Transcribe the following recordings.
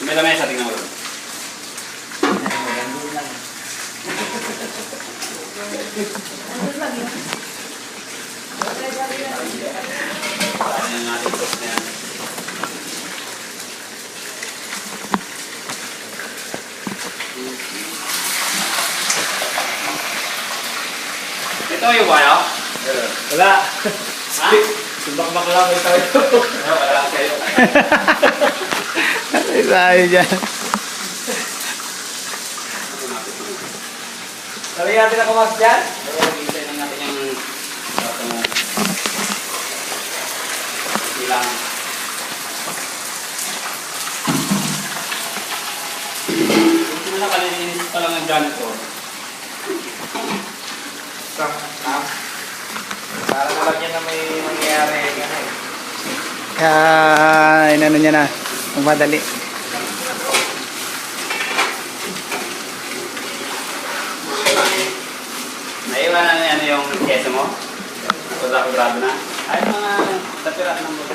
May lamesa, tingnan mo. Saan yung ating sauce na yan? Ito yung bayo? Wala. Ha? Sumbak-bak lang ito. Wala kayo. Ano tayo dyan? Sabi natin na kumas dyan? Hintay lang natin yung bato mo. Ilang. Hindi mo na kalininis pa lang ang janitor. Para naman yan na may mangyayari. Inano niya na. Ang madali. Naiwanan na yan yung keso mo? Kudrado na? Ay, mga tapira ng buto.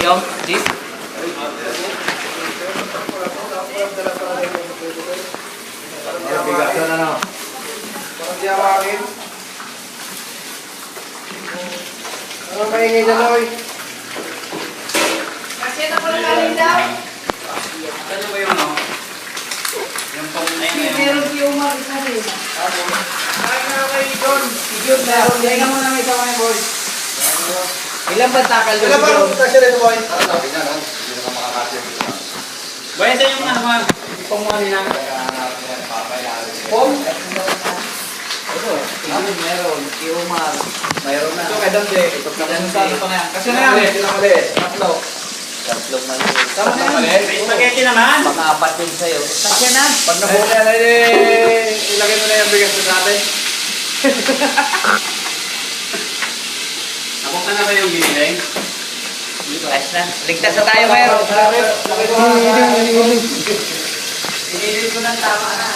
Yung, Jeep? Bigat na ano? Parang di awakin. Ano maingay na, Loy? Kasi na pala kanin daw. Saan ba yung ano? Yung pong Meron si Umar isa rin. Ay, nga kayo doon. Idiot na. Tingnan mo na may isa mga boy. Ilan ba takal doon? Ilan ba ang tasya rin, boy? Ano sabi niya, no? Hindi naman makakasya yung isa. Bayan sa yung ano mga Pong mga nila. Pong? Ito, meron. Si Umar. Mayroon na. Ito kay Dante. Ito kay Dante. Kasi na yan. Tatlo. Tatlong maliit. Tama na yan. may spaghetti naman. Mga apat din sa'yo. Kasi na. Pag nabuka na ilagay mo na yung bigas sa atin. Napunta na ba yung biniling? Ayos na. Ligtas na tayo, Mayro. Inilit ko ng tama na.